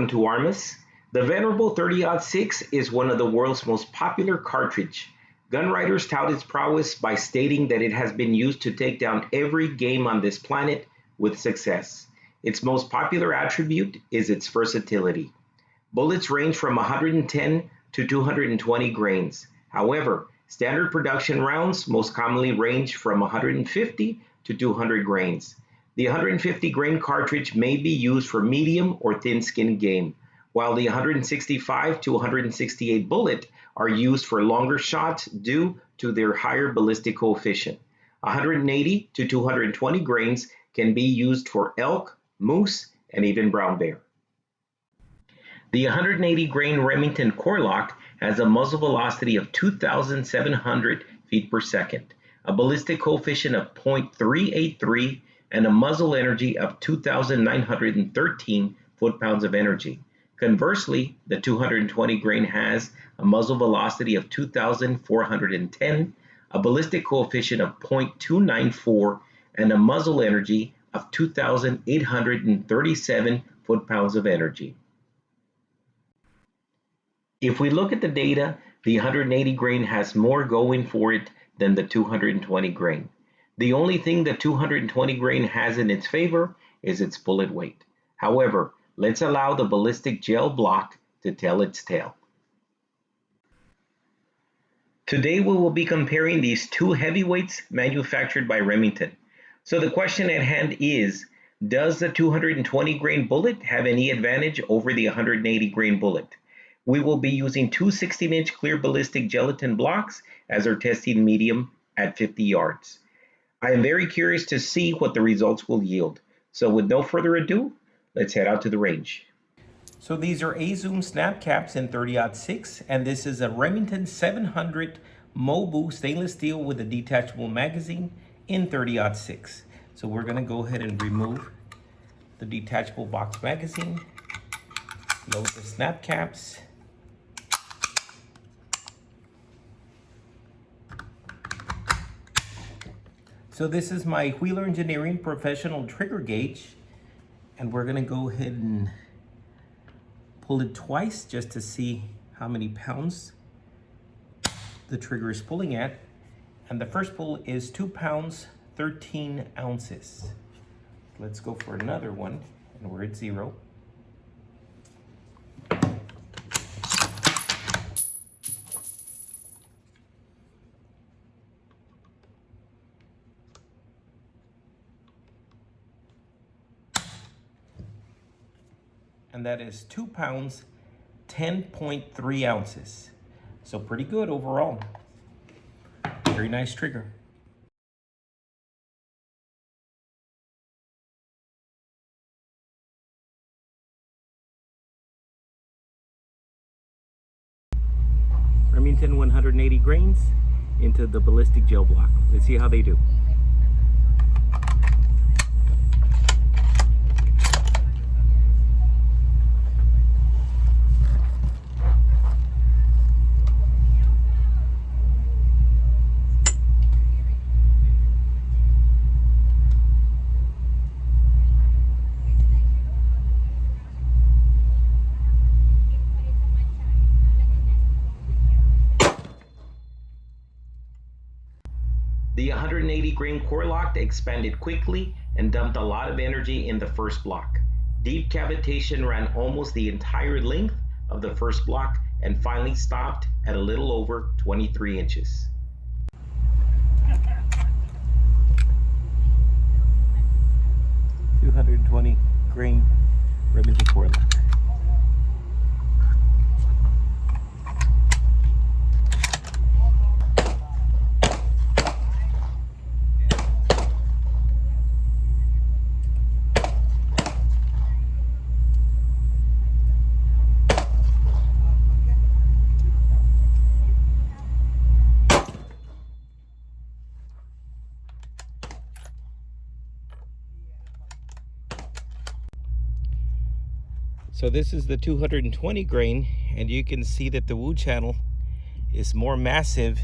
everyone to Armas. The venerable 30-06 is one of the world's most popular cartridge. Gun writers tout its prowess by stating that it has been used to take down every game on this planet with success. Its most popular attribute is its versatility. Bullets range from 110 to 220 grains. However, standard production rounds most commonly range from 150 to 200 grains. The 150 grain cartridge may be used for medium or thin-skinned game, while the 165 to 168 bullet are used for longer shots due to their higher ballistic coefficient. 180 to 220 grains can be used for elk, moose, and even brown bear. The 180 grain Remington Core Lokt has a muzzle velocity of 2,700 feet per second, a ballistic coefficient of 0.383, and a muzzle energy of 2,913 foot-pounds of energy. Conversely, the 220 grain has a muzzle velocity of 2,410, a ballistic coefficient of 0.294, and a muzzle energy of 2,837 foot-pounds of energy. If we look at the data, the 180 grain has more going for it than the 220 grain. The only thing the 220 grain has in its favor is its bullet weight. However, let's allow the ballistic gel block to tell its tale. Today we will be comparing these two heavyweights manufactured by Remington. So the question at hand is, does the 220 grain bullet have any advantage over the 180 grain bullet? We will be using two 16-inch clear ballistic gelatin blocks as our testing medium at 50 yards. I am very curious to see what the results will yield. So with no further ado, let's head out to the range. So these are A-Zoom snap caps in 30-06, and this is a Remington 700 Mobu stainless steel with a detachable magazine in 30-06. So we're gonna go ahead and remove the detachable box magazine, load the snap caps, so this is my Wheeler Engineering professional trigger gauge, and we're gonna go ahead and pull it twice just to see how many pounds the trigger is pulling at. And the first pull is 2 pounds, 13 ounces. Let's go for another one, and we're at 0. And that is 2 pounds, 10.3 ounces. So pretty good overall. Very nice trigger. Remington 180 grains into the ballistic gel block. Let's see how they do. The 180 grain Core Lokt expanded quickly and dumped a lot of energy in the first block. Deep cavitation ran almost the entire length of the first block and finally stopped at a little over 23 inches. .220 grain Remington Core Lokt. So this is the 220 grain, and you can see that the wound channel is more massive,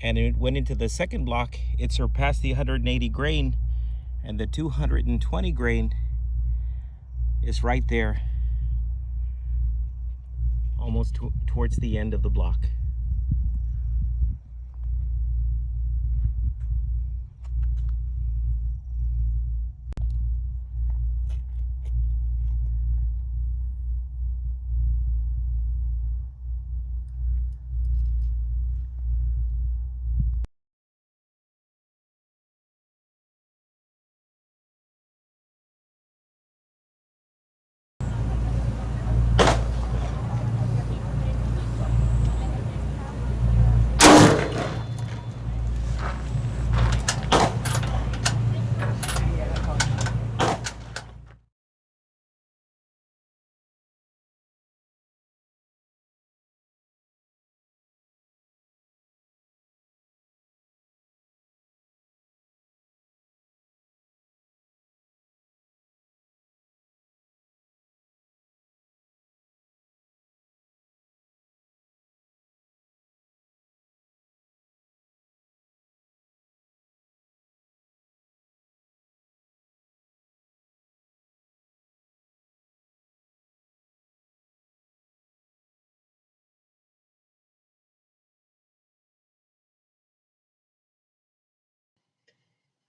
and it went into the second block. It surpassed the 180 grain, and the 220 grain is right there almost towards the end of the block.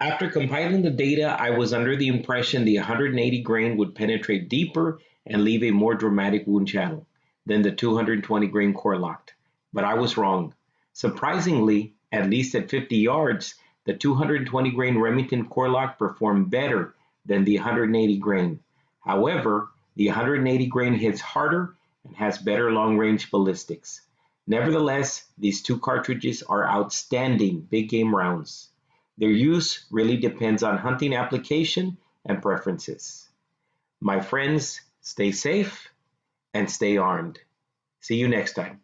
After compiling the data, I was under the impression the 180 grain would penetrate deeper and leave a more dramatic wound channel than the 220 grain Core Lokt, but I was wrong. Surprisingly, at least at 50 yards, the 220 grain Remington Core Lokt performed better than the 180 grain. However, the 180 grain hits harder and has better long range ballistics. Nevertheless, these two cartridges are outstanding big game rounds. Their use really depends on hunting application and preferences. My friends, stay safe and stay armed. See you next time.